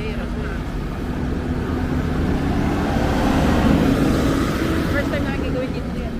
napakahirap na. First time namin gagawin dito yan.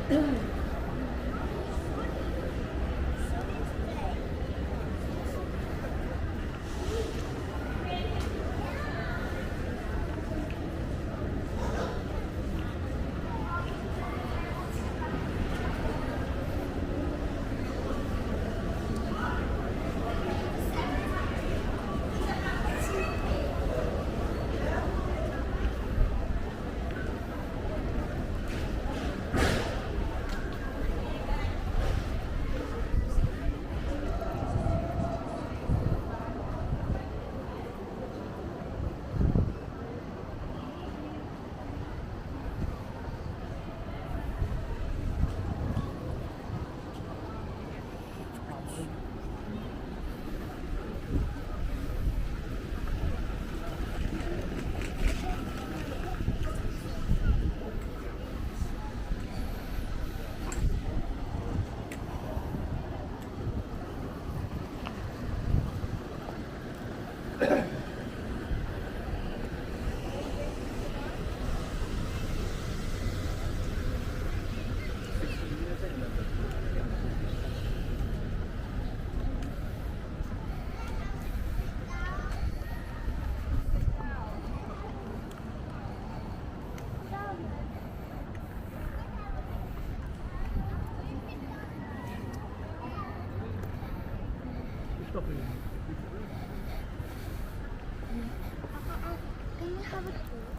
Can we have a tour?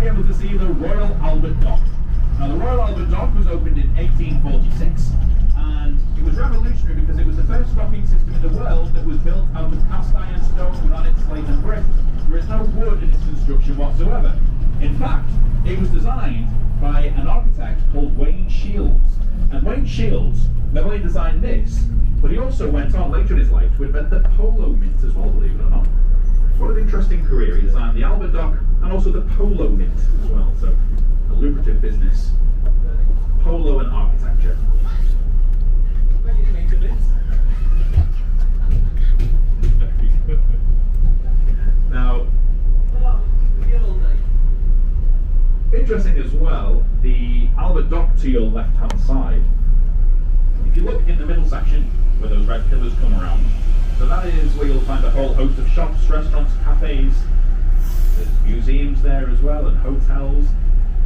be able to see the Royal Albert Dock. Now, the Royal Albert Dock was opened in 1846, and it was revolutionary because it was the first docking system in the world that was built out of cast iron, stone, granite, slate and brick. There is no wood in its construction whatsoever. In fact, it was designed by an architect called Wayne Shields. And Wayne Shields not only designed this, but he also went on later in his life to invent the polo mint as well, believe it or not. What an interesting career. He designed the Albert Dock and also the polo mint as well. So, a lucrative business. Polo and architecture. Now, interesting as well, the Albert Dock to your left-hand side. If you look in the middle section, where those red pillars come around, so that is where you'll find a whole host of shops, restaurants, cafes. There's museums there as well, and hotels.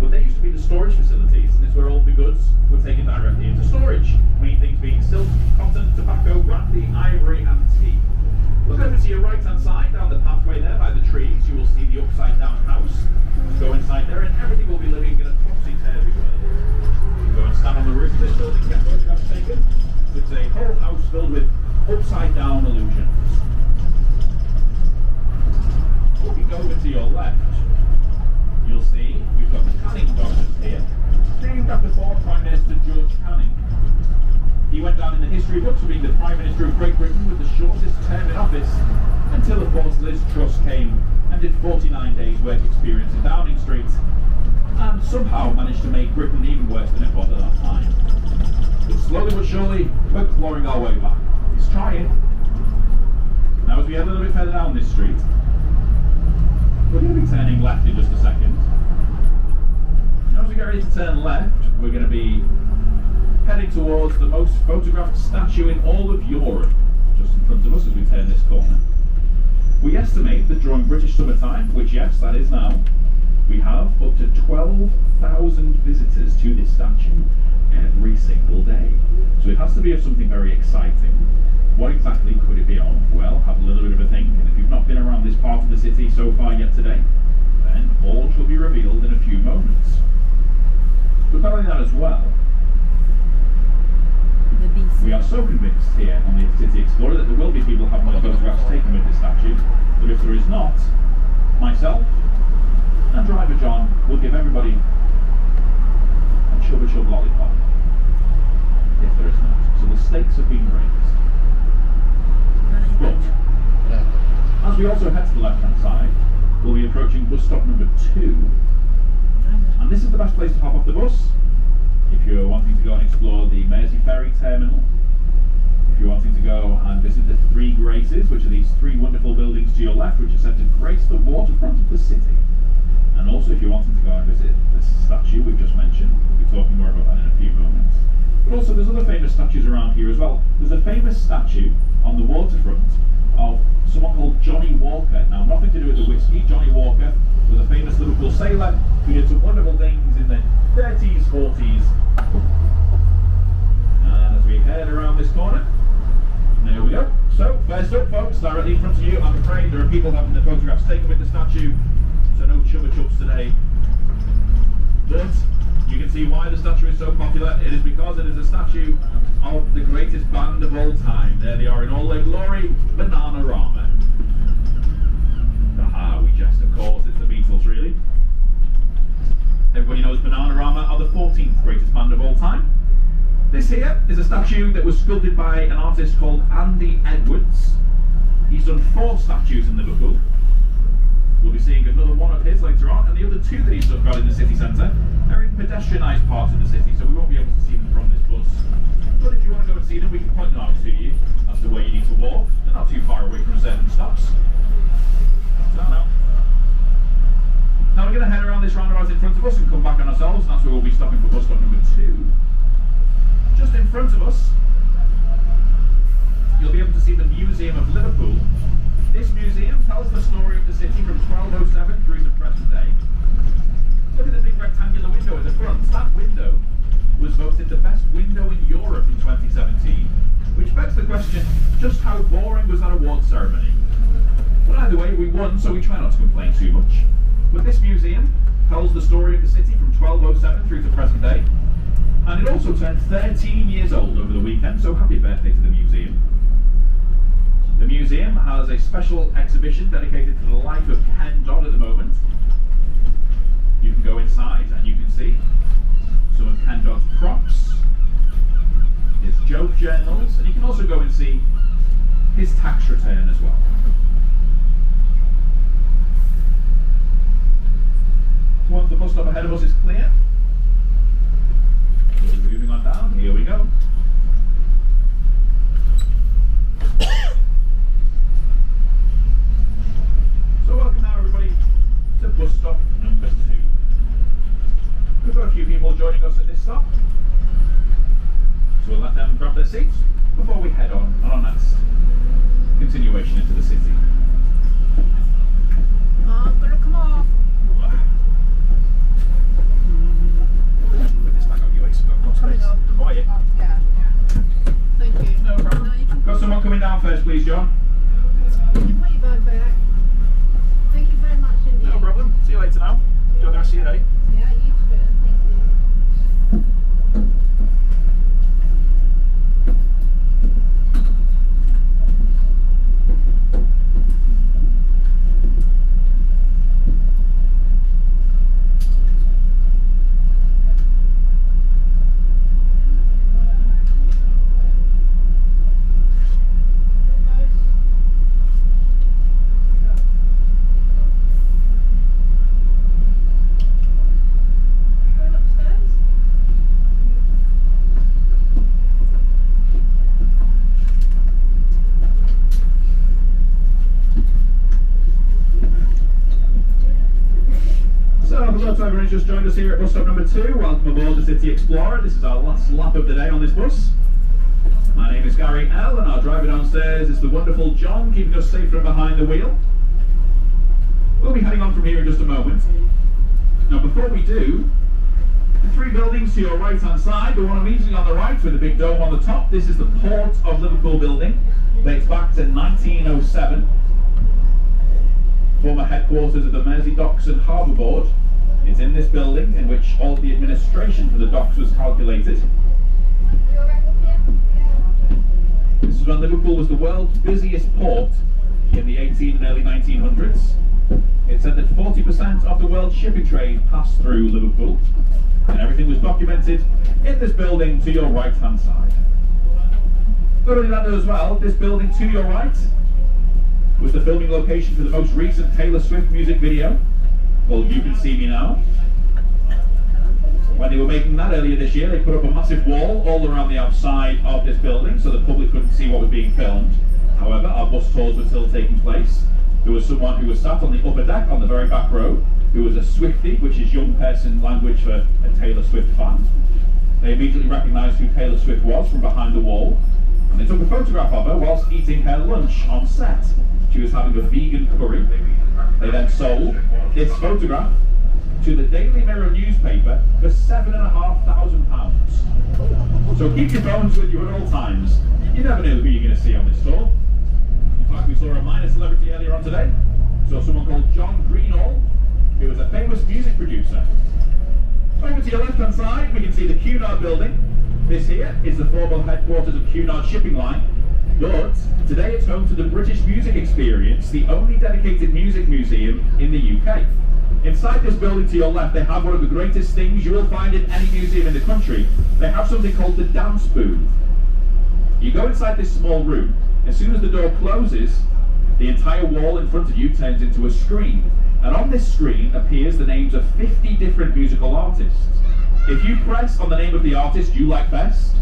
But they used to be the storage facilities, and it's where all the goods were taken directly into storage. Main things being silk, cotton, tobacco, brandy, ivory, and tea. Look over to your right-hand side, down the pathway there by the trees, you will see the upside-down house. Go inside there, and everything will be living in a topsy-turvy world. Go and stand on the roof of this building, get photographs taken. It's a whole house filled with upside-down illusions. If you go over to your left, you'll see we've got the Canning Gardens here, named after former Prime Minister George Canning. He went down in the history books for being the Prime Minister of Great Britain with the shortest term in office, until of course Liz Truss came and did 49 days work experience in Downing Street, and somehow managed to make Britain even worse than it was at that time. But slowly but surely, we're clawing our way back. He's trying. Now as we head a little bit further down this street, we're going to be turning left in just a second. Now as we get ready to turn left, we're going to be heading towards the most photographed statue in all of Europe, just in front of us as we turn this corner. We estimate that during British summertime, which yes, that is now, we have up to 12,000 visitors to this statue every single day. So it has to be of something very exciting. What exactly could it be of? Well, have a little bit of a think, and if you've not been around this part of the city so far yet today, then all shall be revealed in a few moments. But not only that as well, we are so convinced here on the City Explorer that there will be people having their photographs taken with this statue, that if there is not, myself and driver John will give everybody a chubba lollipop. If there is not. So the stakes have been raised. But, as we also head to the left-hand side, we'll be approaching bus stop number 2. And this is the best place to hop off the bus if you're wanting to go and explore the Mersey Ferry Terminal, if you're wanting to go and visit the Three Graces, which are these 3 wonderful buildings to your left, which are said to grace the waterfront of the city. And also if you're wanting to go and visit this statue we've just mentioned, we'll be talking more about that in a few moments. But also there's other famous statues around here as well. There's a famous statue on the waterfront of someone called Johnny Walker. Now, nothing to do with the whiskey. Johnny Walker was a famous Liverpool sailor who did some wonderful things in the 30s, 40s. And as we head around this corner, there we go. So, first up, folks, directly in front of you, I'm afraid there are people having their photographs taken with the statue, so no chubba chubs today. But you can see why the statue is so popular. It is because it is a statue of the greatest band of all time. There they are in all their glory, Bananarama. Aha, we jest, of course, it's the Beatles, really. Everybody knows Bananarama are the 14th greatest band of all time. This here is a statue that was sculpted by an artist called Andy Edwards. He's done 4 statues in Liverpool. We'll be seeing another one of his later on, and the other 2 that he's got in the city centre are in pedestrianised parts of the city, so we won't be able to see them from this bus. But if you want to go and see them, we can point them out to you as to where you need to walk. They're not too far away from certain stops. So now we're going to head around this roundabout in front of us and come back on ourselves, and that's where we'll be stopping for bus stop number 2. Just in front of us, you'll be able to see the Museum of Liverpool. This museum tells the story of the city from 1207 through to present day. Look at the big rectangular window at the front. That window was voted the best window in Europe in 2017, which begs the question, just how boring was that award ceremony? But either way, we won, so we try not to complain too much. But this museum tells the story of the city from 1207 through to present day. And it also turned 13 years old over the weekend, so happy birthday to the museum. The museum has a special exhibition dedicated to the life of Ken Dodd at the moment. You can go inside and you can see some of Ken Dodd's props, his joke journals, and you can also go and see his tax return as well. So once the bus stop ahead of us is clear, we'll be moving on down. Here we go. So welcome now everybody to bus stop number 2. We've got a few people joining us at this stop, so we'll let them grab their seats before we head on our next continuation into the city. Oh, better come off. Put this back on your waist. Coming up. How are you? Yeah. Thank you. No problem. No, you can Got someone coming down first, please, John. put your bag back. Thank you very much indeed. No problem. See you later now. Enjoy the rest of your day. Yeah, you too. Thank you. Hello to everyone who's just joined us here at bus stop number 2. Welcome aboard the City Explorer. This is our last lap of the day on this bus. My name is Gary L, and our driver downstairs is the wonderful John, keeping us safe from behind the wheel. We'll be heading on from here in just a moment. Now before we do, the 3 buildings to your right hand side, the one immediately on the right with the big dome on the top, this is the Port of Liverpool building. Dates back to 1907. Former headquarters of the Mersey Docks and Harbour Board. It's in this building in which all the administration for the docks was calculated. This is when Liverpool was the world's busiest port in the 18 and early 1900s. It said that 40% of the world's shipping trade passed through Liverpool, and everything was documented in this building to your right hand side. Not only that as well, this building to your right was the filming location for the most recent Taylor Swift music video called You Can See Me Now. When they were making that earlier this year, they put up a massive wall all around the outside of this building so the public couldn't see what was being filmed. However, our bus tours were still taking place. There was someone who was sat on the upper deck on the very back row who was a Swiftie, which is young person language for a Taylor Swift fan. They immediately recognised who Taylor Swift was from behind the wall, and they took a photograph of her whilst eating her lunch on set. She was having a vegan curry. They then sold this photograph to the Daily Mirror newspaper for £7,500. So keep your phones with you at all times. You never know who you're going to see on this tour. In fact, we saw a minor celebrity earlier on today. We saw someone called John Greenall, who was a famous music producer. Over to your left-hand side, we can see the Cunard building. This here is the former headquarters of Cunard Shipping Line. But today it's home to the British Music Experience, the only dedicated music museum in the UK. Inside this building to your left, they have one of the greatest things you will find in any museum in the country. They have something called the dance booth. You go inside this small room, as soon as the door closes, the entire wall in front of you turns into a screen. And on this screen appears the names of 50 different musical artists. If you press on the name of the artist you like best,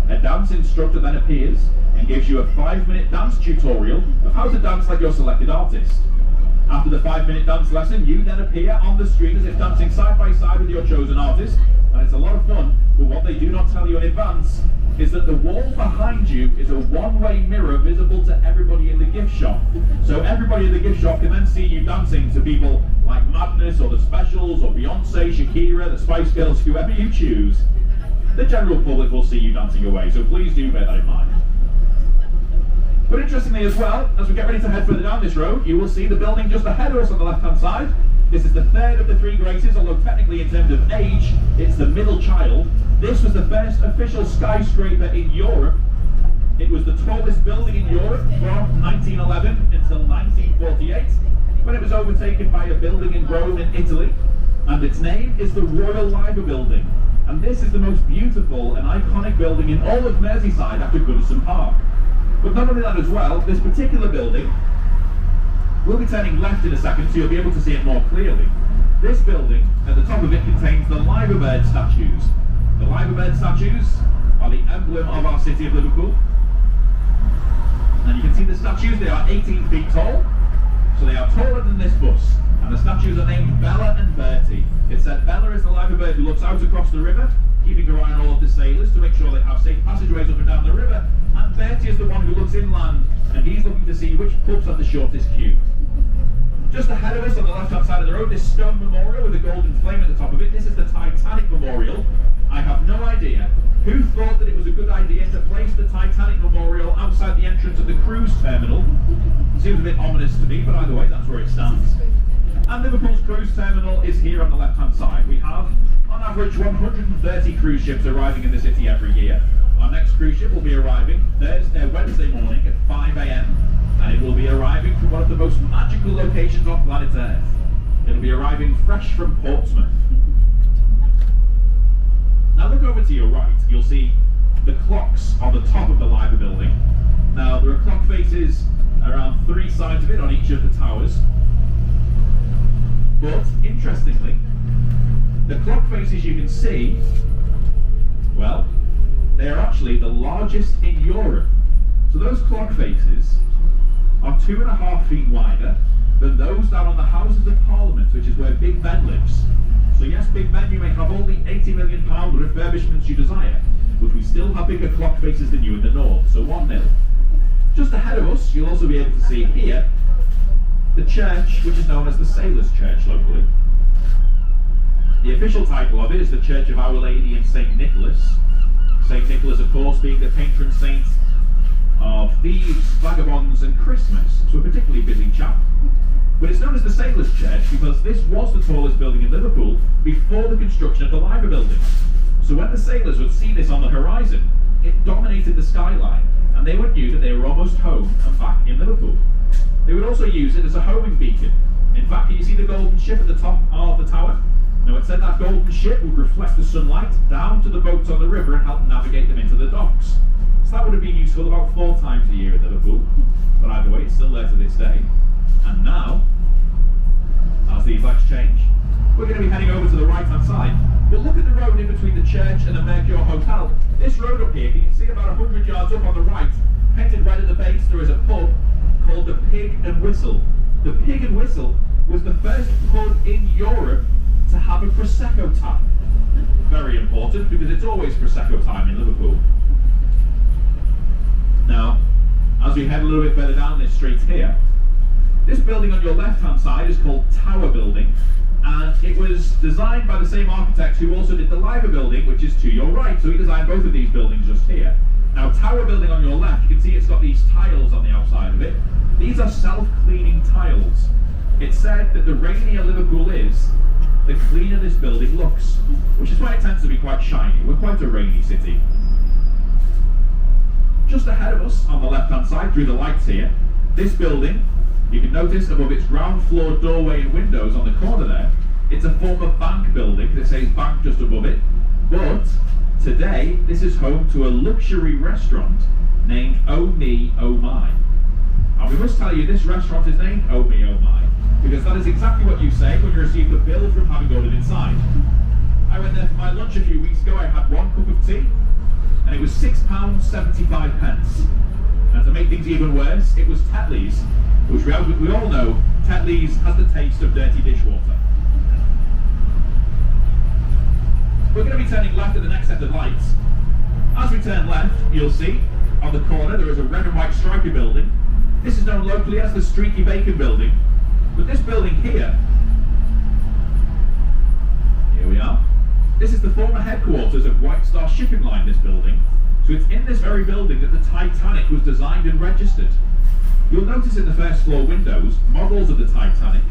a dance instructor then appears and gives you a 5-minute dance tutorial of how to dance like your selected artist. After the 5-minute dance lesson, you then appear on the screen as if dancing side by side with your chosen artist, and it's a lot of fun, but what they do not tell you in advance is that the wall behind you is a one-way mirror visible to everybody in the gift shop. So everybody in the gift shop can then see you dancing to people like Madness or The Specials or Beyonce, Shakira, the Spice Girls, whoever you choose. The general public will see you dancing away, so please do bear that in mind. But interestingly as well, as we get ready to head further down this road, you will see the building just ahead of us on the left-hand side. This is the third of the three graces, although technically in terms of age, it's the middle child. This was the first official skyscraper in Europe. It was the tallest building in Europe from 1911 until 1948, when it was overtaken by a building in Rome in Italy. And its name is the Royal Liver Building. And this is the most beautiful and iconic building in all of Merseyside after Goodison Park. But not only that as well, this particular building, we'll be turning left in a second so you'll be able to see it more clearly. This building, at the top of it, contains the Liver Bird statues. The Liver Bird statues are the emblem of our city of Liverpool. And you can see the statues, they are 18 feet tall, so they are taller than this bus. And the statues are named Bella and Bertie. It said Bella is the liver bird who looks out across the river, keeping her eye on all of the sailors to make sure they have safe passageways up and down the river. And Bertie is the one who looks inland, and he's looking to see which pubs have the shortest queue. Just ahead of us on the left-hand side of the road, this stone memorial with a golden flame at the top of it. This is the Titanic Memorial. I have no idea who thought that it was a good idea to place the Titanic Memorial outside the entrance of the cruise terminal. Seems a bit ominous to me, but either way, that's where it stands. And Liverpool's cruise terminal is here on the left-hand side. We have, on average, 130 cruise ships arriving in the city every year. Our next cruise ship will be arriving Wednesday morning at 5 AM, and it will be arriving from one of the most magical locations on planet Earth. It'll be arriving fresh from Portsmouth. Now look over to your right, you'll see the clocks on the top of the Liver Building. Now there are clock faces around 3 sides of it on each of the towers. But, interestingly, the clock faces you can see, well, they are actually the largest in Europe. So those clock faces are 2.5 feet wider than those down on the Houses of Parliament, which is where Big Ben lives. So yes, Big Ben, you may have all the £80 million refurbishments you desire, but we still have bigger clock faces than you in the north, so 1-0. Just ahead of us, you'll also be able to see here the church, which is known as the Sailors' Church locally. The official title of it is the Church of Our Lady and St. Nicholas. St. Nicholas, of course, being the patron saint of thieves, vagabonds and Christmas, so a particularly busy chap. But it's known as the Sailors' Church because this was the tallest building in Liverpool before the construction of the Liver Building. So when the sailors would see this on the horizon, it dominated the skyline, and they would knew that they were almost home and back in Liverpool. They would also use it as a homing beacon. In fact, can you see the golden ship at the top of the tower? Now it said that golden ship would reflect the sunlight down to the boats on the river and help navigate them into the docks. So that would have been useful about 4 times a year in Liverpool. But either way, it's still there to this day. And now, as these lights change, we're going to be heading over to the right-hand side. But look at the road in between the church and the Mercure Hotel. This road up here, you can see about 100 yards up on the right, painted red at the base, there is a pub called the Pig and Whistle. The Pig and Whistle was the first pub in Europe to have a Prosecco tap. Very important, because it's always Prosecco time in Liverpool. Now, as we head a little bit further down this street here, this building on your left-hand side is called Tower Building, and it was designed by the same architect who also did the Liver Building, which is to your right, so he designed both of these buildings just here. Now, Tower Building on your left, you can see it's got these tiles on the outside of it. These are self-cleaning tiles. It's said that the rainier Liverpool is, the cleaner this building looks, which is why it tends to be quite shiny. We're quite a rainy city. Just ahead of us, on the left-hand side, through the lights here, this building, you can notice above its ground floor doorway and windows on the corner there, it's a former bank building that says bank just above it. But today, this is home to a luxury restaurant named Oh Me Oh My. And we must tell you, this restaurant is named Oh Me Oh My because that is exactly what you say when you receive the bill from having ordered inside. I went there for my lunch a few weeks ago. I had 1 cup of tea, and it was £6.75. And to make things even worse, it was Tetley's, which we all know Tetley's has the taste of dirty dishwater. We're going to be turning left at the next set of lights. As we turn left, you'll see on the corner there is a red and white stripy building. This is known locally as the Streaky Bacon Building. But this building here we are. This is the former headquarters of White Star Shipping Line, this building. So it's in this very building that the Titanic was designed and registered. You'll notice in the first floor windows, models of the Titanic.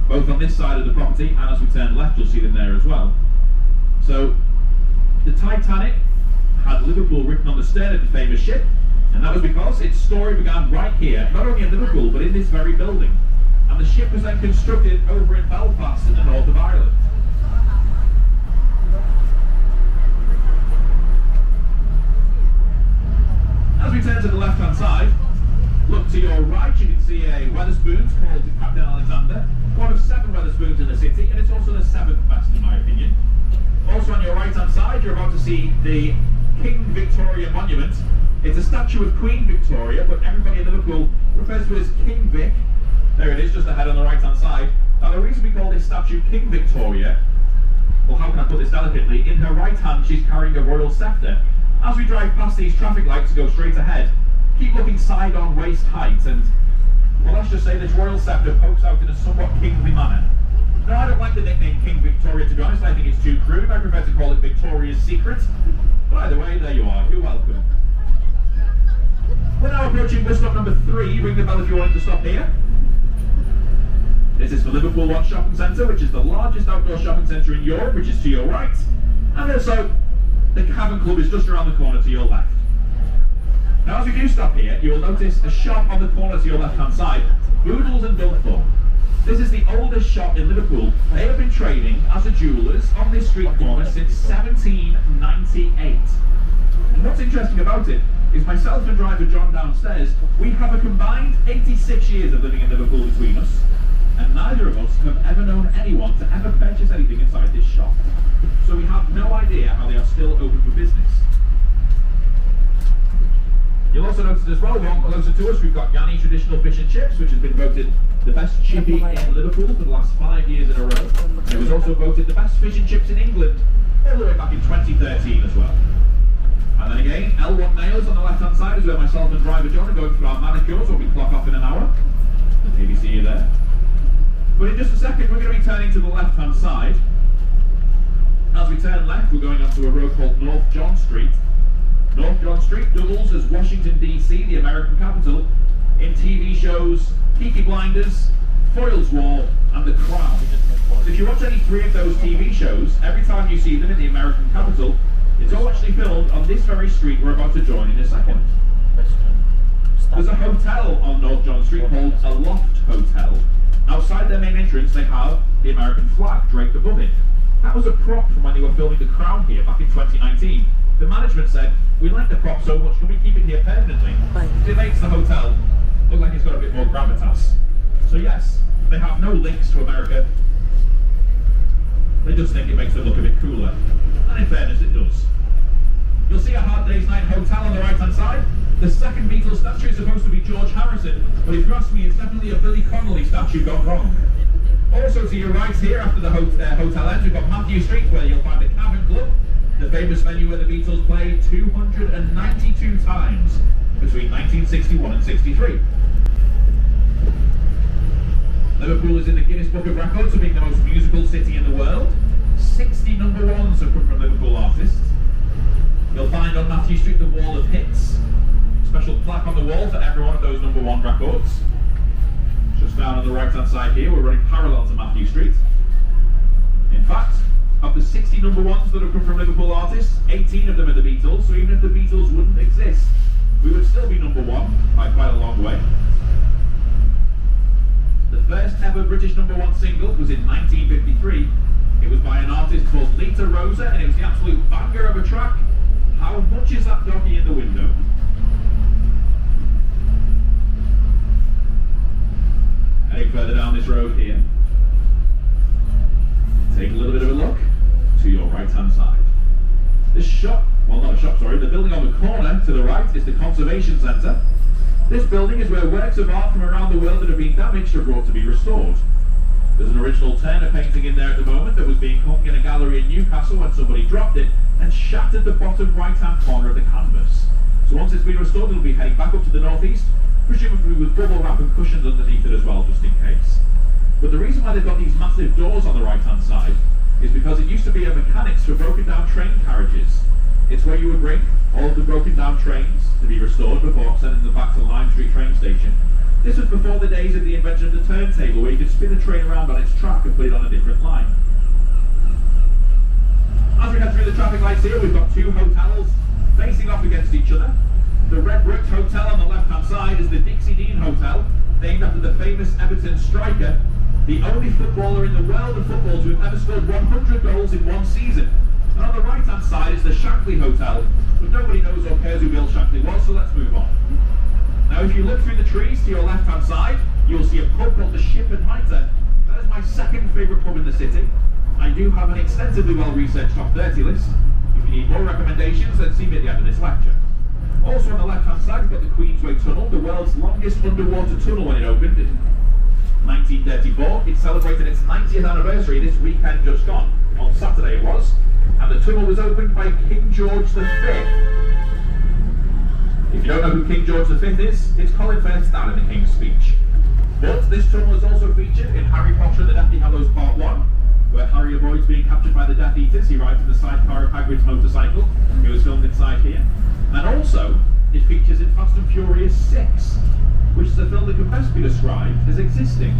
both on this side of the property, and as we turn left you'll see them there as well. So the Titanic had Liverpool written on the stern of the famous ship, and that was because its story began right here, not only in Liverpool but in this very building. And the ship was then constructed over in Belfast in the north of Ireland. As we turn to the left hand side, look to your right, you can see a Wetherspoons called Captain Alexander, one of 7 Wetherspoons in the city, and it's also the 7th best in my opinion. Also on your right hand side you're about to see the King Victoria Monument. It's a statue of Queen Victoria, but everybody in Liverpool refers to it as King Vic. There it is, just ahead on the right hand side. Now the reason we call this statue King Victoria, well how can I put this delicately, in her right hand she's carrying a royal sceptre. As we drive past these traffic lights to go straight ahead, keep looking side on waist height, and well let's just say this royal sceptre pokes out in a somewhat kingly manner. Now I don't like the nickname King Victoria, to be honest. I think it's too crude. I prefer to call it Victoria's Secret. But either way, there you are. You're welcome. We're now approaching bus stop number 3. Ring the bell if you want to stop here. This is the Liverpool One Shopping Centre, which is the largest outdoor shopping centre in Europe, which is to your right. And also, the Cavern Club is just around the corner to your left. Now as we do stop here, you will notice a shop on the corner to your left hand side, Boodles and Dunthorpe. This is the oldest shop in Liverpool. They have been trading as a jewellers on this street corner since 1798. And what's interesting about it is myself and driver John downstairs, we have a combined 86 years of living in Liverpool between us, and neither of us have ever known anyone to ever purchase anything inside this shop. So we have no idea how they are still open for business. You'll also notice as well, one closer to us, we've got Yanni Traditional Fish and Chips, which has been voted the best chippy in Liverpool for the last 5 years in a row. It was also voted the best fish and chips in England all the way back in 2013 as well. And then again, L1 Nails on the left hand side is where myself and driver John are going through our manicures when we clock off in an hour. Maybe see you there. But in just a second we're going to be turning to the left hand side. As we turn left we're going onto a road called North John Street. North John Street doubles as Washington DC, the American capital, in TV shows Peaky Blinders, Foyle's War and The Crown. So if you watch any 3 of those TV shows, every time you see them in the American capital, it's all actually filmed on this very street we're about to join in a second. There's a hotel on North John Street called a Loft Hotel. Outside their main entrance they have the American flag draped above it. That was a prop from when they were filming The Crown here back in 2019. The management said, we like the prop so much, can we keep it here permanently? It makes the hotel look like it's got a bit more gravitas. So yes, they have no links to America. They just think it makes them look a bit cooler. And in fairness, it does. You'll see a Hard Day's Night hotel on the right hand side. The second Beatles statue is supposed to be George Harrison, but if you ask me, it's definitely a Billy Connolly statue gone wrong. Also to your right here, after the hotel ends, we've got Matthew Street, where you'll find the Cavern Club, the famous venue where the Beatles played 292 times between 1961 and 63. Liverpool is in the Guinness Book of Records for being the most musical city in the world. 60 number ones have come from Liverpool artists. You'll find on Matthew Street the Wall of Hits, special plaque on the wall for every one of those number 1 records. Just down on the right hand side here, we're running parallel to Matthew Street. In fact, of the 60 number 1s that have come from Liverpool artists, 18 of them are the Beatles, so even if the Beatles wouldn't exist, we would still be number 1 by quite a long way. The first ever British number 1 single was in 1953. It was by an artist called Lita Rosa, and it was the absolute banger of a track. How much is that doggy in the window? Heading further down this road here, take a little bit of a look to your right hand side. This shop, well not a shop, sorry, the building on the corner to the right is the Conservation Centre. This building is where works of art from around the world that have been damaged are brought to be restored. There's an original Turner painting in there at the moment that was being hung in a gallery in Newcastle when somebody dropped it and shattered the bottom right hand corner of the canvas. So once it's been restored it'll be heading back up to the northeast, presumably with bubble wrap and cushions underneath it as well, just in case. But the reason why they've got these massive doors on the right hand side is because it used to be a mechanics for broken down train carriages. It's where you would bring all of the broken down trains to be restored before sending them back to Lime Street train station. This was before the days of the invention of the turntable, where you could spin a train around on its track and put it on a different line. As we head through the traffic lights here, we've got two hotels facing off against each other. The Red Brick Hotel on the left-hand side is the Dixie Dean Hotel, named after the famous Everton striker, the only footballer in the world of football to have ever scored 100 goals in one season. And on the right-hand side is the Shankly Hotel, but nobody knows or cares who Bill Shankly was, so let's move on. Now, if you look through the trees to your left-hand side, you'll see a pub called the Ship and Mitre. That is my second favourite pub in the city. I do have an extensively well-researched top 30 list. If you need more recommendations, then see me at the end of this lecture. Also on the left-hand side, we've got the Queensway Tunnel, the world's longest underwater tunnel when it opened in 1934. It celebrated its 90th anniversary this weekend just gone. On Saturday it was. And the tunnel was opened by King George V. If you don't know who King George V is, it's Colin Firth's dad in the King's Speech. But this tunnel is also featured in Harry Potter and the Deathly Hallows Part 1, where Harry avoids being captured by the Death Eaters. He rides in the sidecar of Hagrid's motorcycle. It was filmed inside here. And also, it features in Fast and Furious 6, which is a film that can best be described as existing.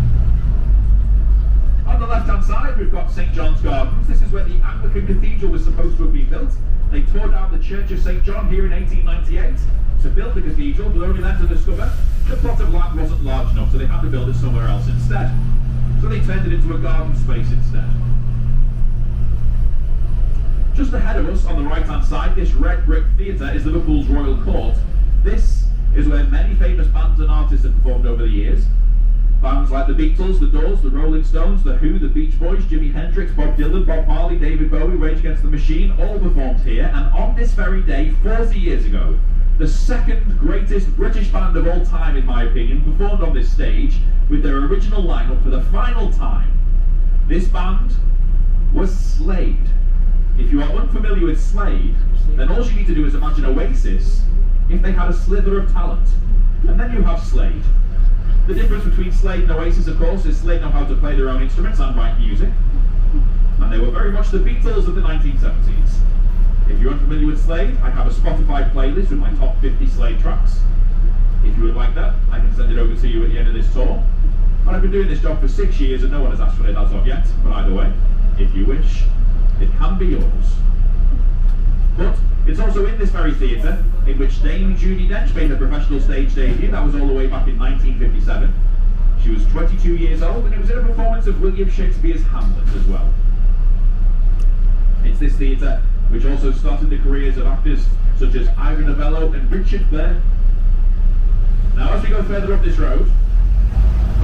On the left-hand side, we've got St. John's Gardens. This is where the Anglican Cathedral was supposed to have been built. They tore down the Church of St. John here in 1898 to build the cathedral, but only then to discover the plot of land wasn't large enough, so they had to build it somewhere else instead. So they turned it into a garden space instead. Just ahead of us, on the right-hand side, this red brick theatre is Liverpool's Royal Court. This is where many famous bands and artists have performed over the years. Bands like the Beatles, the Doors, the Rolling Stones, the Who, the Beach Boys, Jimi Hendrix, Bob Dylan, Bob Marley, David Bowie, Rage Against the Machine, all performed here. And on this very day, 40 years ago, the second greatest British band of all time, in my opinion, performed on this stage with their original lineup for the final time. This band was Slade. If you are unfamiliar with Slade, then all you need to do is imagine Oasis if they had a slither of talent. And then you have Slade. The difference between Slade and Oasis, of course, is Slade know how to play their own instruments and write music. And they were very much the Beatles of the 1970s. If you're unfamiliar with Slade, I have a Spotify playlist with my top 50 Slade tracks. If you would like that, I can send it over to you at the end of this tour. And I've been doing this job for 6 years and no one has asked for it as of yet. But either way, if you wish, it can be yours. But it's also in this very theatre in which Dame Judi Dench made her professional stage debut. That was all the way back in 1957. She was 22 years old and it was in a performance of William Shakespeare's Hamlet as well. It's this theatre which also started the careers of actors such as Ivor Novello and Richard Burton. Now as we go further up this road,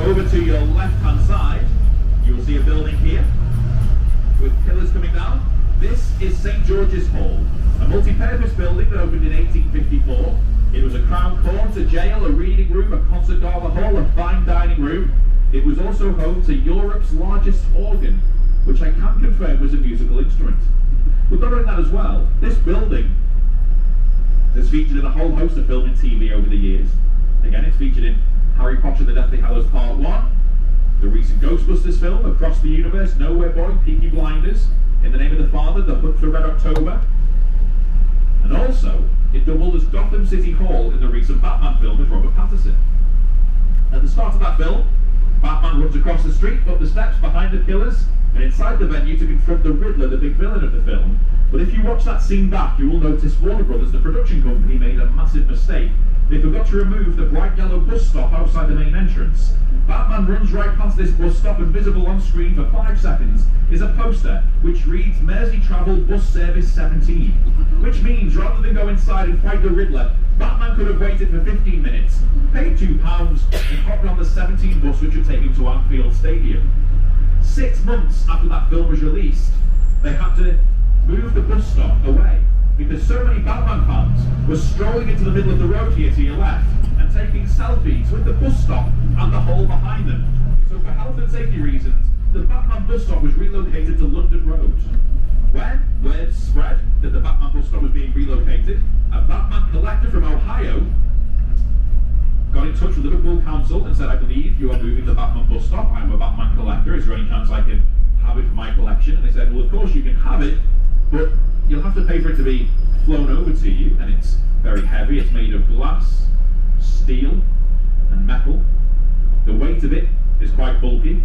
over to your left-hand side, you will see a building here with pillars coming down. This is St. George's Hall, a multi-purpose building that opened in 1854. It was a Crown Court, a jail, a reading room, a concert gala hall, a fine dining room. It was also home to Europe's largest organ, which I can confirm was a musical instrument. But not only that as well, this building has featured in a whole host of film and TV over the years. Again, it's featured in Harry Potter and the Deathly Hallows Part 1, the recent Ghostbusters film, Across the Universe, Nowhere Boy, Peaky Blinders, In the Name of the Father, The Hunt for Red October. And also, it doubled as Gotham City Hall in the recent Batman film with Robert Pattinson. At the start of that film, Batman runs across the street, up the steps behind the killers, and inside the venue to confront the Riddler, the big villain of the film. But if you watch that scene back, you will notice Warner Brothers, the production company, made a massive mistake. They forgot to remove the bright yellow bus stop outside the main entrance. Batman runs right past this bus stop, and visible on screen for 5 seconds is a poster which reads Mersey Travel Bus Service 17. Which means rather than go inside and fight the Riddler, Batman could have waited for 15 minutes, paid £2 and hopped on the 17 bus which would take him to Anfield Stadium. 6 months after that film was released, they had to move the bus stop away because so many Batman fans were strolling into the middle of the road here to your left and taking selfies with the bus stop and the hole behind them. So for health and safety reasons, the Batman bus stop was relocated to London Road. When word spread that the Batman bus stop was being relocated, a Batman collector from Ohio got in touch with Liverpool Council and said, I believe you are moving the Batman bus stop. I'm a Batman collector. Is there any chance I can have it for my collection? And they said, well, of course you can have it, but you'll have to pay for it to be flown over to you, and it's very heavy. It's made of glass, steel, and metal. The weight of it is quite bulky.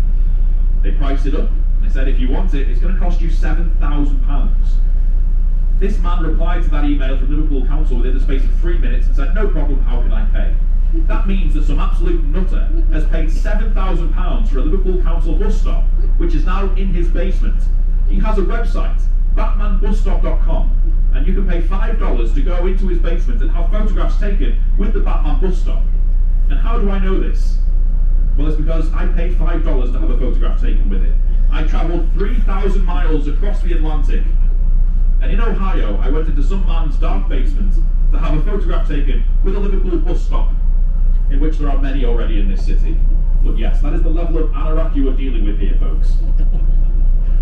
They priced it up, and they said if you want it, it's going to cost you £7,000. This man replied to that email from Liverpool Council within the space of 3 minutes and said, no problem, how can I pay? That means that some absolute nutter has paid £7,000 for a Liverpool Council bus stop, which is now in his basement. He has a website, batmanbusstop.com, and you can pay $5 to go into his basement and have photographs taken with the Batman bus stop. And how do I know this? Well, it's because I paid $5 to have a photograph taken with it. I travelled 3,000 miles across the Atlantic, and in Ohio, I went into some man's dark basement to have a photograph taken with a Liverpool bus stop, in which there are many already in this city. But yes, that is the level of anorak you are dealing with here, folks.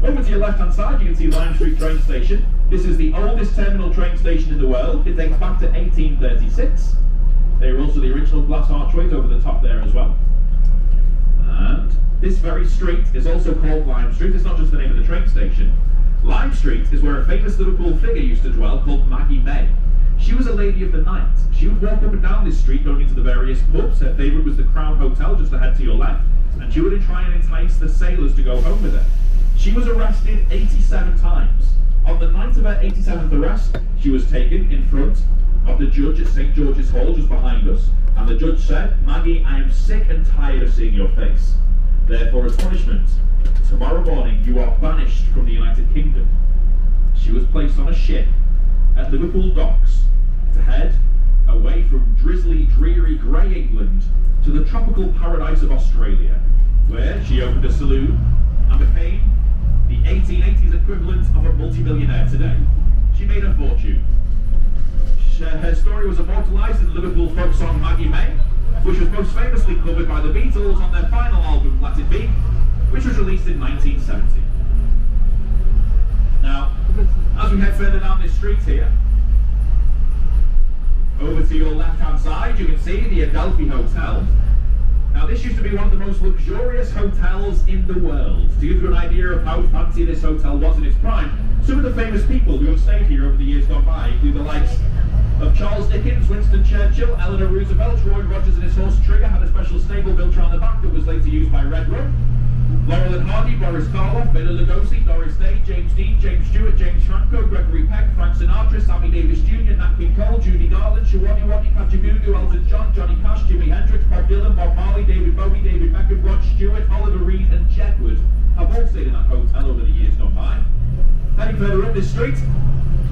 Over to your left-hand side, you can see Lime Street train station. This is the oldest terminal train station in the world. It dates back to 1836. They are also the original glass archways over the top there as well. And this very street is also called Lime Street. It's not just the name of the train station. Lime Street is where a famous Liverpool figure used to dwell called Maggie May. She was a lady of the night. She would walk up and down this street going into the various pubs. Her favourite was the Crown Hotel just ahead to your left, and she would try and entice the sailors to go home with her. She was arrested 87 times. On the night of her 87th arrest, she was taken in front of the judge at St. George's Hall just behind us, and the judge said, Maggie, I am sick and tired of seeing your face. Therefore, as punishment, tomorrow morning you are banished from the United Kingdom. She was placed on a ship at Liverpool docks to head away from drizzly, dreary, grey England to the tropical paradise of Australia, where she opened a saloon and became the 1880s equivalent of a multi-millionaire today. She made her fortune. Her story was immortalised in the Liverpool folk song Maggie May, which was most famously covered by the Beatles on their final album Let It Be, which was released in 1970. Now, as we head further down this street here, over to your left-hand side, you can see the Adelphi Hotel. Now, this used to be one of the most luxurious hotels in the world. To give you an idea of how fancy this hotel was in its prime, some of the famous people who have stayed here over the years gone by include the likes of Charles Dickens, Winston Churchill, Eleanor Roosevelt. Roy Rogers and his horse Trigger had a special stable built around the back that was later used by Red Rum. Laurel and Hardy, Boris Karloff, Bela Lugosi, Doris Day, James Dean, James Stewart, James Franco, Gregory Peck, Frank Sinatra, Sammy Davis Jr., Nat King Cole, Judy Garland, Shawani Wadi, Kajagoogoo, Elton John, Johnny Cash, Jimi Hendrix, Bob Dylan, Bob Marley, David Bowie, David Beckham, Rod Stewart, Oliver Reed and Jedward have all stayed in that hotel over the years gone by. Heading further up this street,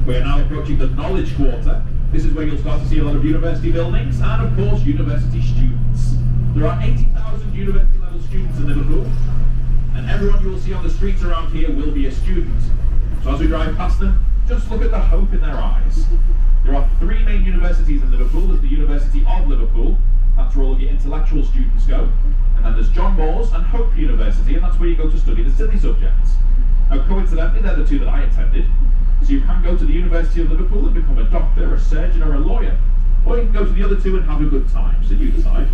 we are now approaching the Knowledge Quarter. This is where you'll start to see a lot of university buildings and, of course, university students. There are 80,000 university-level students in Liverpool, and everyone you will see on the streets around here will be a student. So as we drive past them, just look at the hope in their eyes. There are 3 main universities in Liverpool. There's the University of Liverpool, that's where all of your intellectual students go. And then there's John Moores and Hope University, and that's where you go to study the silly subjects. Now, coincidentally, they're the 2 that I attended. So you can go to the University of Liverpool and become a doctor, a surgeon, or a lawyer. Or you can go to the other 2 and have a good time, so you decide.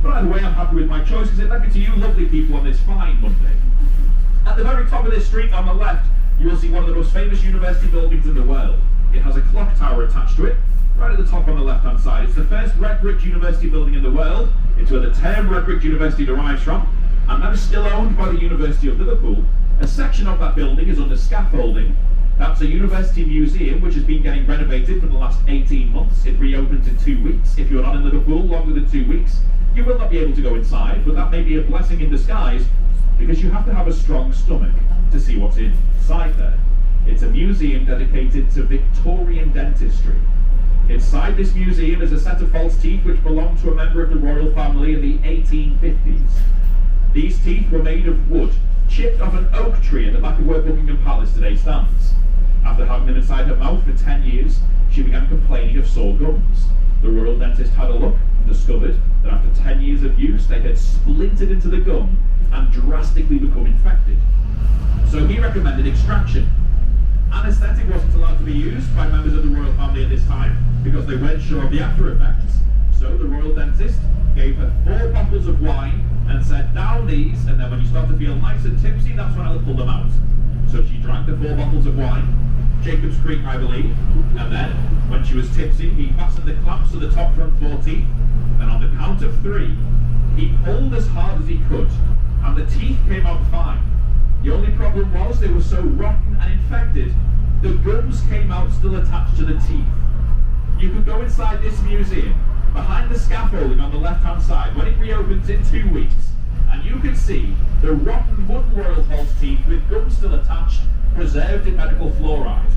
But either way, I'm happy with my choice, because it led me to you lovely people on this fine Monday. At the very top of this street on the left, you will see one of the most famous university buildings in the world. It has a clock tower attached to it, right at the top on the left-hand side. It's the first red brick university building in the world. It's where the term Red Brick University derives from, and that is still owned by the University of Liverpool. A section of that building is under scaffolding. That's a university museum which has been getting renovated for the last 18 months. It reopens in 2 weeks. If you're not in Liverpool longer than 2 weeks, you will not be able to go inside, but that may be a blessing in disguise, because you have to have a strong stomach to see what's inside there. It's a museum dedicated to Victorian dentistry. Inside this museum is a set of false teeth which belonged to a member of the royal family in the 1850s. These teeth were made of wood, chipped off an oak tree in the back of where Buckingham Palace today stands. After having them inside her mouth for 10 years, she began complaining of sore gums. The royal dentist had a look and discovered that after 10 years of use, they had splintered into the gum and drastically become infected. So he recommended extraction. Anaesthetic wasn't allowed to be used by members of the royal family at this time because they weren't sure of the after effects. So the royal dentist gave her 4 bottles of wine and said, down these, and then when you start to feel nice and tipsy, that's when I'll pull them out. So she drank the 4 bottles of wine, Jacob's Creek, I believe. And then, when she was tipsy, he fastened the clamps to the top front 4 teeth. And on the count of 3, he pulled as hard as he could, and the teeth came out fine. The only problem was they were so rotten and infected, the gums came out still attached to the teeth. You could go inside this museum, behind the scaffolding on the left-hand side, when it reopens in 2 weeks, and you can see the rotten wooden royal false teeth with gums still attached, preserved in medical fluoride.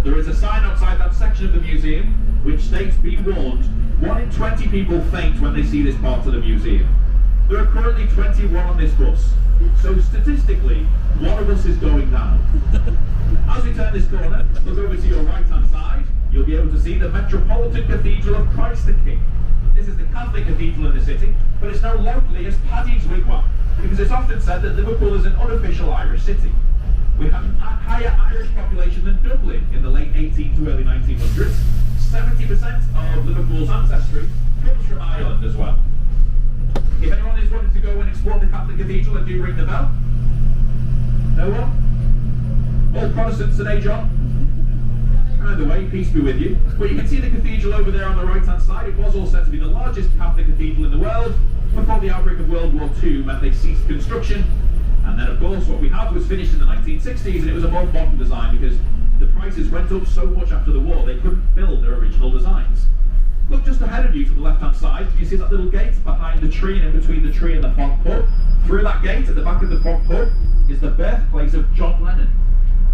There is a sign outside that section of the museum which states, "Be warned, 1 in 20 people faint when they see this part of the museum." There are currently 21 on this bus, so statistically, one of us is going down. As we turn this corner, look over to your right-hand side, you'll be able to see the Metropolitan Cathedral of Christ the King. This is the Catholic cathedral in the city, but it's known locally as Paddy's Wigwam, because it's often said that Liverpool is an unofficial Irish city. We have a higher Irish population than Dublin in the late 18th to early 1900s. 70% of Liverpool's ancestry comes from Ireland as well. If anyone is wanting to go and explore the Catholic cathedral, and do ring the bell. No one? All Protestants today, John? Either way, peace be with you. But you can see the cathedral over there on the right-hand side. It was all said to be the largest Catholic cathedral in the world before the outbreak of World War II meant they ceased construction. And then, of course, what we have was finished in the 1960s, and it was a more modern design because the prices went up so much after the war they couldn't build their original designs. Look just ahead of you to the left-hand side. You see that little gate behind the tree and in between the tree and the font pub? Through that gate at the back of the font pub is the birthplace of John Lennon.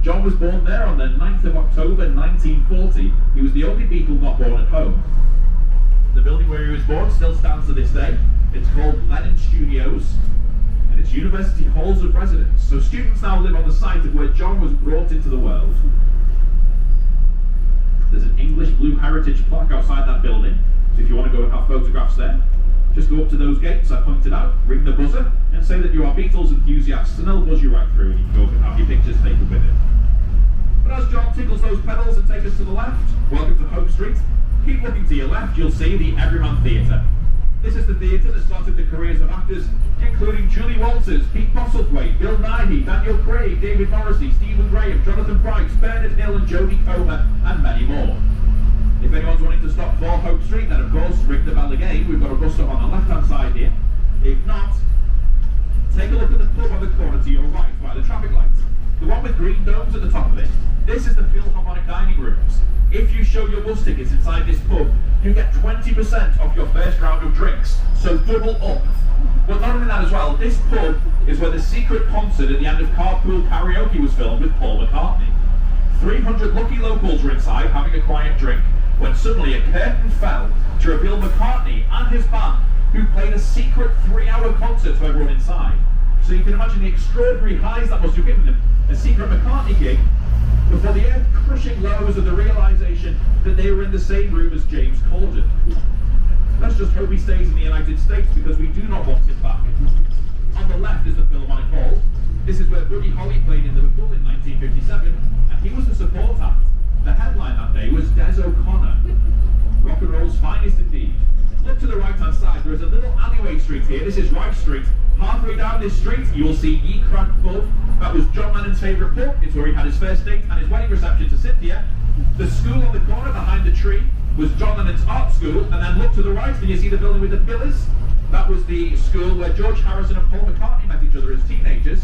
John was born there on the 9th of October 1940. He was the only Beatle not born at home. The building where he was born still stands to this day. It's called Lennon Studios, and it's University Halls of Residence. So students now live on the site of where John was brought into the world. There's an English Blue Heritage plaque outside that building, so if you want to go and have photographs there, just go up to those gates I pointed out, ring the buzzer, and say that you are Beatles enthusiasts, and they'll buzz you right through, and you can go up and have your pictures taken with it. But as John tickles those pedals and takes us to the left, welcome to Hope Street. Keep looking to your left, you'll see the Everyman Theatre. This is the theatre that started the careers of actors including Julie Walters, Pete Postlethwaite, Bill Nighy, Daniel Craig, David Morrissey, Stephen Graham, Jonathan Price, Bernard Hill and Jodie Comer, and many more. If anyone's wanting to stop for Hope Street, then of course ring the bell again. We've got a bus stop on the left-hand side here. If not, take a look at the pub on the corner to your right by the traffic lights. The one with green domes at the top of it. This is the Philharmonic dining rooms. If you show your bus tickets inside this pub, you get 20% off your first round of drinks, so double up. But not only that as well, this pub is where the secret concert at the end of Carpool Karaoke was filmed with Paul McCartney. 300 lucky locals were inside having a quiet drink when suddenly a curtain fell to reveal McCartney and his band, who played a secret 3-hour concert to everyone inside. So you can imagine the extraordinary highs that must have given them. A secret McCartney gig before the earth-crushing lows of the realization that they were in the same room as James Corden. Let's just hope he stays in the United States because we do not want him back. On the left is the Philharmonic Hall. This is where Buddy Holly played in Liverpool in 1957, and he was the support act. The headline that day was Des O'Connor. Rock and roll's finest indeed. Look to the right-hand side, there is a little alleyway street here. This is Rice Street. Halfway down this street, you will see Ye Crack Pub. That was John Lennon's favourite pub. It's where he had his first date and his wedding reception to Cynthia. The school on the corner behind the tree was John Lennon's art school, and then look to the right and you see the building with the pillars. That was the school where George Harrison and Paul McCartney met each other as teenagers.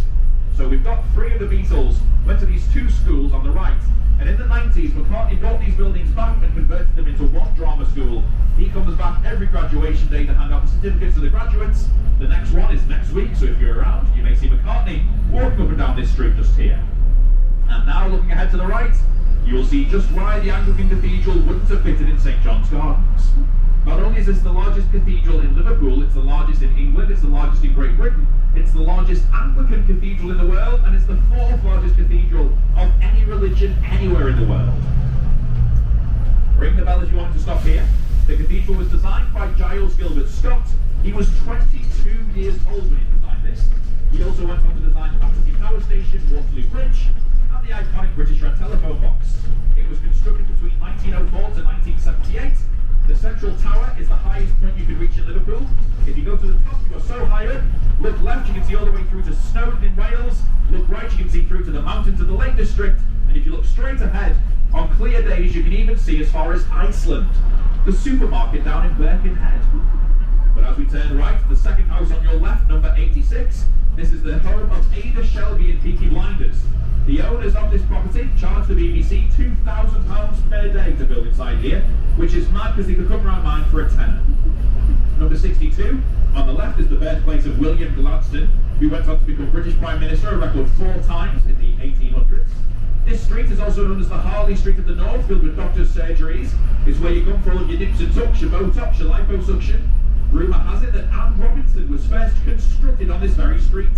So we've got 3 of the Beatles went to these 2 schools on the right. And in the 90s, McCartney brought these buildings back and converted them into one drama school. He comes back every graduation day to hand out the certificates to the graduates. The next one is next week, so if you're around, you may see McCartney walking up and down this street just here. And now looking ahead to the right, you will see just why the Anglican Cathedral wouldn't have fitted in St John's Gardens. Not only is this the largest cathedral in Liverpool, it's the largest in England, it's the largest in Great Britain, it's the largest Anglican cathedral in the world, and it's the 4th largest cathedral of any religion anywhere in the world. Ring the bell if you wanted to stop here. The cathedral was designed by Giles Gilbert Scott. He was 22 years old when he designed this. He also went on to design Battersea Power Station, Waterloo Bridge, and the iconic British Red Telephone Box. It was constructed between 1904 to 1978. The central tower is the highest point you can reach in Liverpool. If you go to the top, you go so high up. Look left, you can see all the way through to Snowdon in Wales. Look right, you can see through to the mountains of the Lake District. And if you look straight straight ahead, on clear days you can even see as far as Iceland, the supermarket down in Birkenhead. But as we turn right, the second house on your left, number 86, this is the home of Ada Shelby and Peaky Blinders. The owners of this property charged the BBC £2,000 per day to build inside here, which is mad because they could come round mine for a tenner. Number 62, on the left, is the birthplace of William Gladstone, who went on to become British Prime Minister a record 4 times in the 1800s. This street is also known as the Harley Street of the North, filled with doctors' surgeries. It's where you come for all of your nips and tucks, your Botox, your liposuction. Rumour has it that Anne Robinson was first constructed on this very street.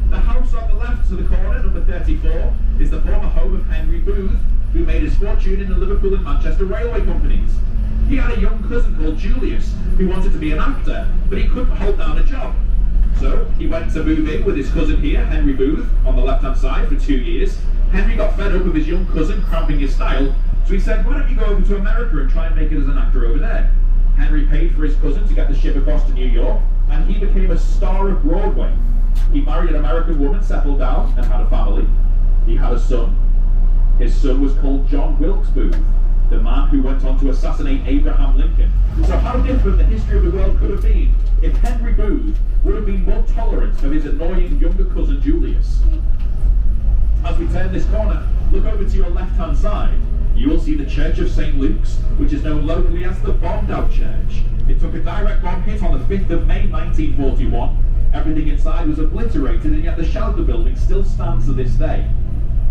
The house on the left to the corner, number 34, is the former home of Henry Booth, who made his fortune in the Liverpool and Manchester railway companies. He had a young cousin called Julius, who wanted to be an actor, but he couldn't hold down a job. So he went to move in with his cousin here, Henry Booth, on the left-hand side for 2 years. Henry got fed up with his young cousin cramping his style, so he said, why don't you go over to America and try and make it as an actor over there? Henry paid for his cousin to get the ship across to New York, and he became a star of Broadway. He married an American woman, settled down, and had a family. He had a son. His son was called John Wilkes Booth, the man who went on to assassinate Abraham Lincoln. So how different the history of the world could have been if Henry Booth would have been more tolerant of his annoying younger cousin Julius. As we turn this corner, look over to your left-hand side. You will see the Church of St. Luke's, which is known locally as the Bombed-Out Church. It took a direct bomb hit on the 5th of May 1941. Everything inside was obliterated, and yet the shell of the building still stands to this day.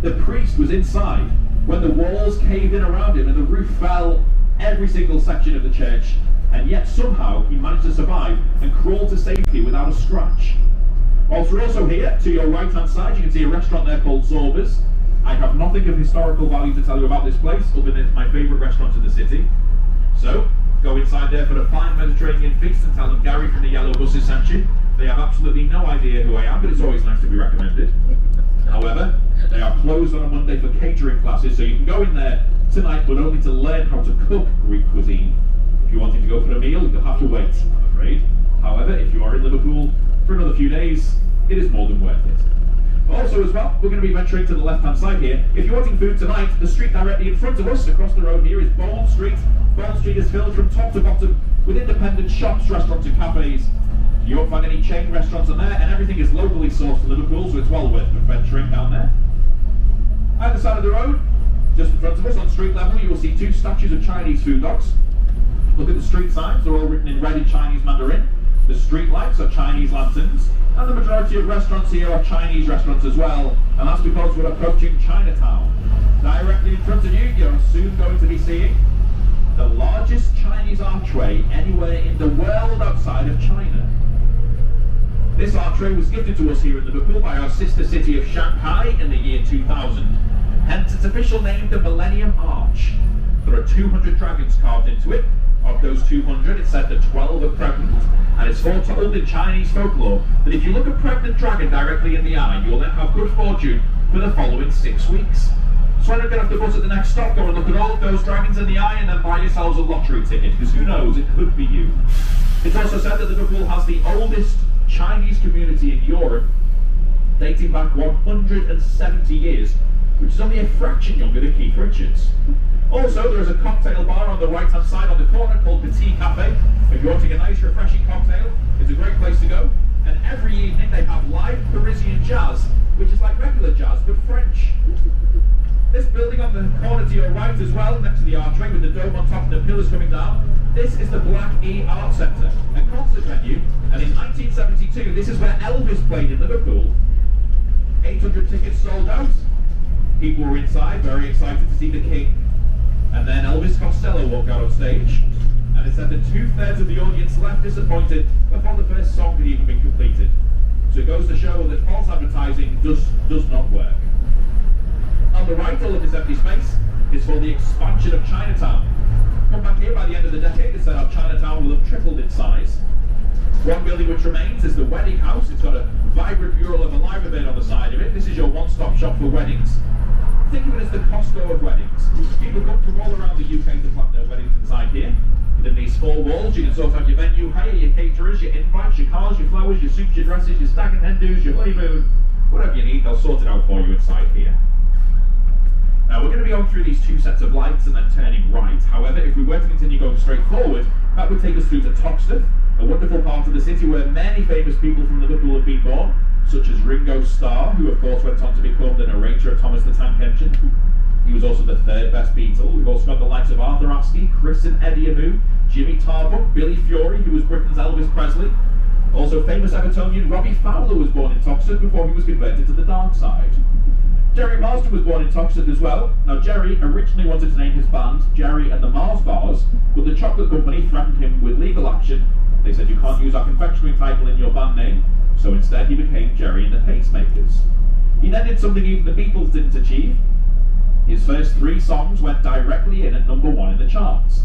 The priest was inside when the walls caved in around him and the roof fell every single section of the church, and yet somehow he managed to survive and crawl to safety without a scratch. Whilst we're also here, to your right-hand side, you can see a restaurant there called Zorba's. I have nothing of historical value to tell you about this place, other than it's my favourite restaurant in the city. So, go inside there for a fine Mediterranean feast and tell them Gary from the Yellow Buses sent you. They have absolutely no idea who I am, but it's always nice to be recommended. However, they are closed on a Monday for catering classes, so you can go in there tonight, but only to learn how to cook Greek cuisine. If you're wanting to go for a meal, you'll have to wait, I'm afraid. However, if you are in Liverpool for another few days, it is more than worth it. Also as well, we're going to be venturing to the left-hand side here. If you're wanting food tonight, the street directly in front of us, across the road here, is Bowles Street. Bowles Street is filled from top to bottom with independent shops, restaurants and cafes. You won't find any chain restaurants in there, and everything is locally sourced to Liverpool, so it's well worth venturing down there. Either side of the road, just in front of us, on street level, you will see 2 statues of Chinese food dogs. Look at the street signs, they're all written in red in Chinese Mandarin. The street lights are Chinese lanterns, and the majority of restaurants here are Chinese restaurants as well, and that's because we're approaching Chinatown. Directly in front of you, you're soon going to be seeing the largest Chinese archway anywhere in the world outside of China. This archway was gifted to us here in Liverpool by our sister city of Shanghai in the year 2000, hence its official name, the Millennium Arch. There are 200 dragons carved into it. Of those 200, it's said that 12 are pregnant, and it's foretold in Chinese folklore that if you look a pregnant dragon directly in the eye, you will then have good fortune for the following 6 weeks. So why not get off the bus at the next stop, go and look at all of those dragons in the eye, and then buy yourselves a lottery ticket, because who knows, it could be you. It's also said that Liverpool has the oldest Chinese community in Europe, dating back 170 years, which is only a fraction younger than Keith Richards. Also, there is a cocktail bar on the right-hand side on the corner called Petit Cafe. If you're wanting a nice, refreshing cocktail, it's a great place to go. And every evening they have live Parisian jazz, which is like regular jazz, but French. This building on the corner to your right as well, next to the archway with the dome on top and the pillars coming down, this is the Black E Art Centre, a concert venue. And in 1972, this is where Elvis played in Liverpool. 800 tickets sold out. People were inside, very excited to see the King. And then Elvis Costello walked out on stage, and it said that 2/3 of the audience left disappointed before the first song had even been completed. So it goes to show that false advertising does not work. On the right, all of this empty space is for the expansion of Chinatown. Come back here by the end of the decade, it's said our Chinatown will have tripled in size. One building which remains is the wedding house. It's got a vibrant mural of a liver bird on the side of it. This is your one-stop shop for weddings. Think of it as the Costco of weddings. People come from all around the UK to plan their weddings inside here. Within these 4 walls, you can sort out your venue hire, your caterers, your invites, your cars, your flowers, your soups, your dresses, your stag and hen do's, your honeymoon. Whatever you need, they'll sort it out for you inside here. Now we're going to be going through these two sets of lights and then turning right. However, if we were to continue going straight forward, that would take us through to Toxteth, a wonderful part of the city where many famous people from Liverpool have been born, such as Ringo Starr, who of course went on to become the narrator of Thomas the Tank Engine. He was also the third best Beatle. We've also got the likes of Arthur Askew, Chris and Eddie Amu, Jimmy Tarbuck, Billy Fury, who was Britain's Elvis Presley. Also famous Evertonian Robbie Fowler was born in Toxteth before he was converted to the dark side. Jerry Marsden was born in Toxteth as well. Now Jerry originally wanted to name his band Jerry and the Mars Bars, but the chocolate company threatened him with legal action. They said you can't use our confectionery title in your band name, so instead he became Jerry and the Pacemakers. He then did something even the Beatles didn't achieve. His first 3 songs went directly in at number 1 in the charts.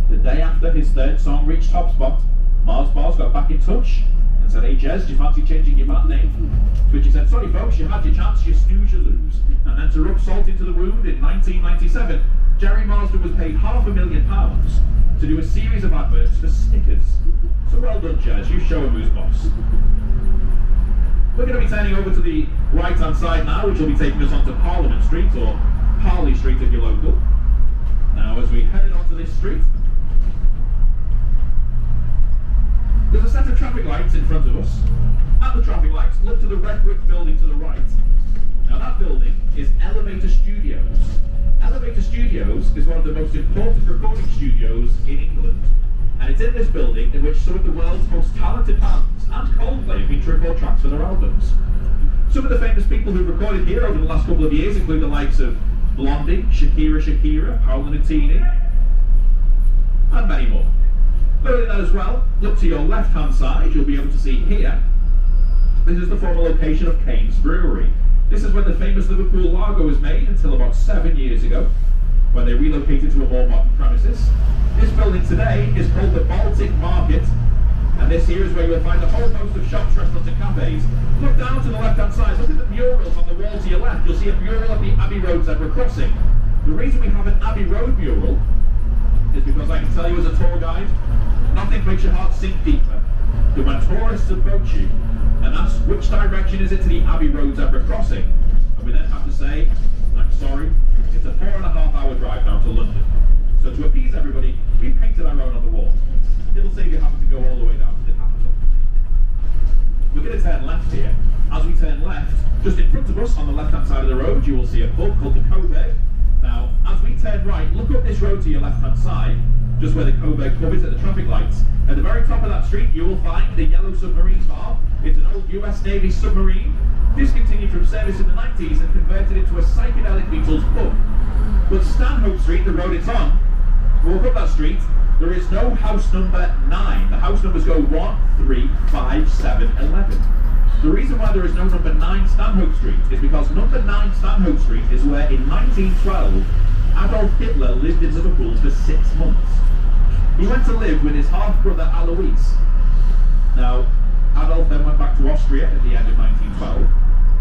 The day after his 3rd song reached top spot, Mars Bars got back in touch and said, "Hey Jez, do you fancy changing your band name?" To which he said, "Sorry folks, you had your chance, you snooze, you lose." And then to rub salt into the wound, in 1997, Jerry Marsden was paid £500,000 to do a series of adverts for Snickers. So well done Jez, you show him who's boss. We're going to be turning over to the right hand side now, which will be taking us onto Parliament Street, or Parley Street if you're local. Now as we head onto this street, there's a set of traffic lights in front of us. At the traffic lights, look to the red brick building to the right. Now that building is Elevator Studios. Elevator Studios is one of the most important recording studios in England. And it's in this building in which some of the world's most talented bands and Coldplay have been to record tracks for their albums. Some of the famous people who've recorded here over the last couple of years include the likes of Blondie, Shakira, Paolo Nutini, and many more. Further than that as well, look to your left-hand side, you'll be able to see here, this is the former location of Kane's Brewery. This is where the famous Liverpool lager was made until about 7 years ago, when they relocated to a more modern premises. This building today is called the Baltic Market, and this here is where you'll find a whole host of shops, restaurants and cafes. Look down to the left-hand side, look at the murals on the wall to your left. You'll see a mural of the Abbey Road zebra crossing. The reason we have an Abbey Road mural is because I can tell you as a tour guide, nothing makes your heart sink deeper than when tourists approach you and ask which direction is it to the Abbey Road zebra crossing, and we then have to say, "I'm sorry, it's a 4.5-hour drive down to London." So to appease everybody, we painted our own on the wall. It'll save you having to go all the way down to the capital. We're going to turn left here. As we turn left, just in front of us on the left-hand side of the road, you will see a pub called the Coburg. Now, as we turn right, look up this road to your left-hand side, just where the Coburg pub is at the traffic lights. At the very top of that street, you will find the Yellow Submarine Bar. It's an old US Navy submarine, discontinued from service in the 90s and converted into a psychedelic Beatles pub. But Stanhope Street, the road it's on, walk up that street, there is no house number 9. The house numbers go 1, 3, 5, 7, 11. The reason why there is no number 9 Stanhope Street is because number 9 Stanhope Street is where in 1912 Adolf Hitler lived in Liverpool for 6 months. He went to live with his half-brother Alois. Now, Adolf then went back to Austria at the end of 1912,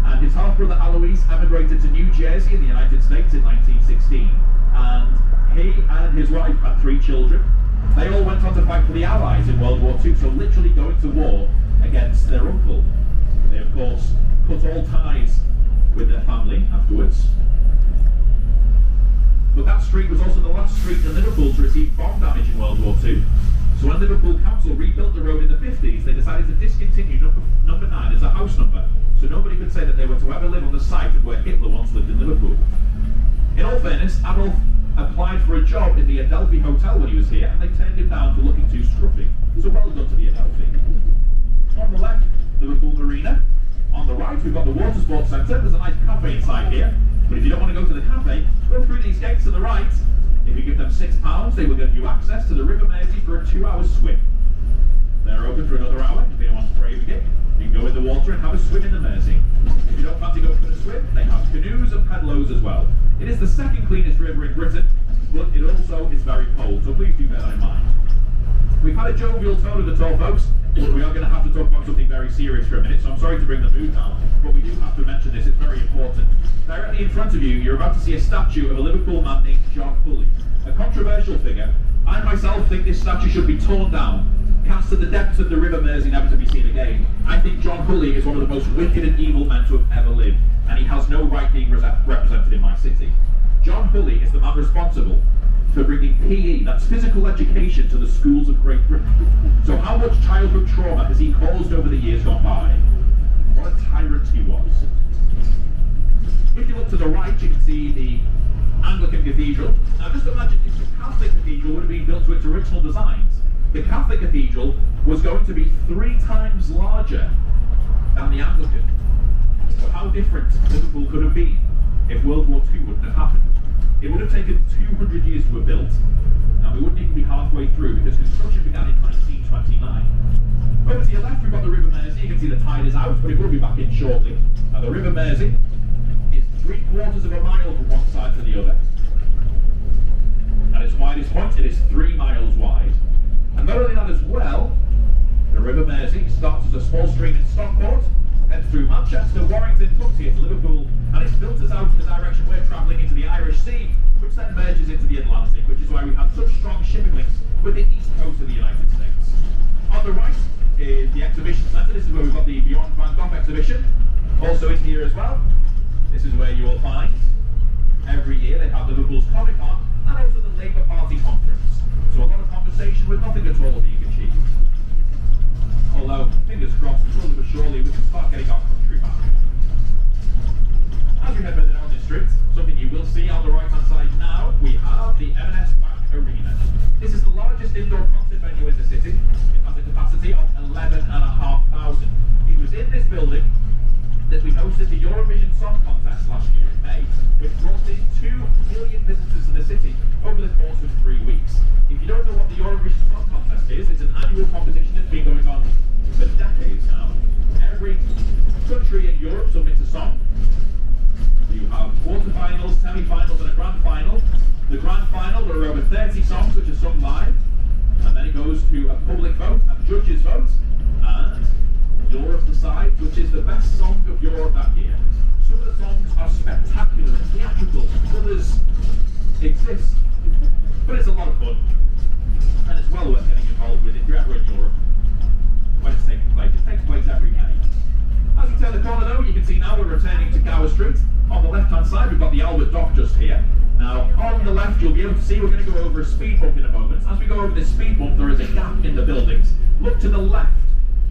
and his half-brother Alois emigrated to New Jersey in the United States in 1916, and he and his wife had 3 children. They all went on to fight for the Allies in World War II, so literally going to war against their uncle. They, of course, cut all ties with their family afterwards. But that street was also the last street in Liverpool to receive bomb damage in World War II. So when Liverpool Council rebuilt the road in the 50s, they decided to discontinue number 9 as a house number, so nobody could say that they were to ever live on the site of where Hitler once lived in Liverpool. In all fairness, Adolf applied for a job in the Adelphi Hotel when he was here, and they turned him down for looking too scruffy. So well done to the Adelphi. On the left, Liverpool Marina. On the right, we've got the Water Sports Centre. There's a nice cafe inside here. But if you don't want to go to the cafe, go through these gates to the right. If you give them £6, they will give you access to the River Mersey for a 2-hour swim. They're open for another hour. If anyone wants to brave it, you can go in the water and have a swim in the Mersey. If you don't fancy going for a swim, they have canoes and pedalows as well. It is the second cleanest river in Britain, but it also is very cold, so please do bear that in mind. We've had a jovial tone of the tour, folks, but we are going to have to talk about something very serious for a minute, so I'm sorry to bring the mood down, but we do have to mention this, it's very important. Directly in front of you, you're about to see a statue of a Liverpool man named John Hulley, a controversial figure. I myself think this statue should be torn down, cast to the depths of the River Mersey, never to be seen again. I think John Hulley is one of the most wicked and evil men to have ever lived, and he has no right being represented in my city. John Hulley is the man responsible for bringing PE, that's physical education, to the schools of Great Britain. So how much childhood trauma has he caused over the years gone by? What a tyrant he was. If you look to the right, you can see the Anglican Cathedral. Now just imagine if the Catholic Cathedral would have been built to its original designs. The Catholic Cathedral was going to be 3 times larger than the Anglican. So how different Liverpool could have been if World War II wouldn't have happened. It would have taken 200 years to have built, and we wouldn't even be halfway through because construction began in 1929. Over to your left, we've got the River Mersey. You can see the tide is out, but it will be back in shortly. Now the River Mersey is 3/4 of a mile from one side to the other. At its widest point, it is 3 miles wide. And not only that as well, the River Mersey starts as a small stream in Stockport, heads through Manchester, Warrington, comes here to Liverpool, and it filters out in the direction we're travelling into the Irish Sea, which then merges into the Atlantic, which is why we have such strong shipping links with the east coast of the United States. On the right is the exhibition centre. This is where we've got the Beyond Van Gogh exhibition. Also in here as well, this is where you will find every year they have Liverpool's Comic Con and also the Labour Party conference. So a lot of conversation with nothing at all being achieved. Although, fingers crossed, slowly but surely we can start getting our country back. As we head further down this street, something you will see on the right hand side now, we have the M&S Bank Arena. This is the largest indoor concert venue in the city. It has a capacity of 11,500. It was in this building that we hosted the Eurovision Song Contest last year in May, which brought in 2 million visitors to the city over the course of 3 weeks. If you don't know what the Eurovision Song Contest is, it's an annual competition that's been going on for decades now. Every country in Europe submits a song. You have quarterfinals, semi-finals and a grand final. The grand final, there are over 30 songs which are sung live, and then it goes to a public vote, a judges vote, and Europe decides which is the best song of Europe that year. Some of the songs are spectacular and theatrical, others exist, but it's a lot of fun, and it's well worth getting involved with if you're ever in Europe when it's taking place. It takes place every May. As we turn the corner though, you can see now we're returning to Gower Street. On the left hand side we've got the Albert Dock just here. Now on the left you'll be able to see we're going to go over a speed bump in a moment. As we go over this speed bump there is a gap in the buildings. Look to the left,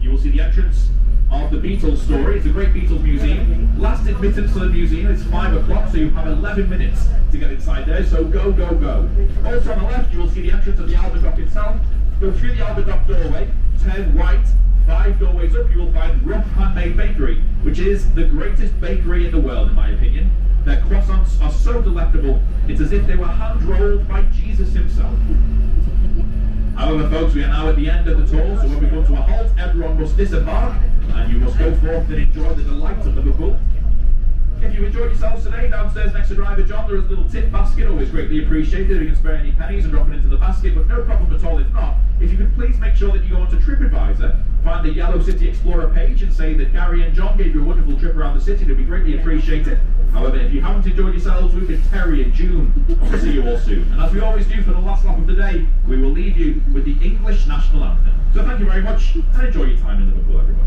you will see the entrance of the Beatles story. It's a great Beatles museum. Last admittance to the museum is 5 o'clock, so you have 11 minutes to get inside there, so go, go, go. Also on the left you will see the entrance of the Albert Dock itself. Go through the Albert Dock doorway, turn right, 5 doorways up, you will find Rough Handmade Bakery, which is the greatest bakery in the world in my opinion. Their croissants are so delectable, it's as if they were hand-rolled by Jesus himself. However folks, we are now at the end of the tour, so when we come to a halt, everyone must disembark, and you must go forth and enjoy the delights of Liverpool. If you enjoyed yourselves today, downstairs next to driver John there is a little tip basket, always greatly appreciated. If you can spare any pennies and drop it into the basket, but no problem at all if not. If you could please make sure that you go onto TripAdvisor, find the Yellow City Explorer page and say that Gary and John gave you a wonderful trip around the city, it would be greatly appreciated. However, if you haven't enjoyed yourselves, we've been Terry in June. We'll see you all soon. And as we always do for the last lap of the day, we will leave you with the English National Anthem. So thank you very much and enjoy your time in Liverpool, everybody.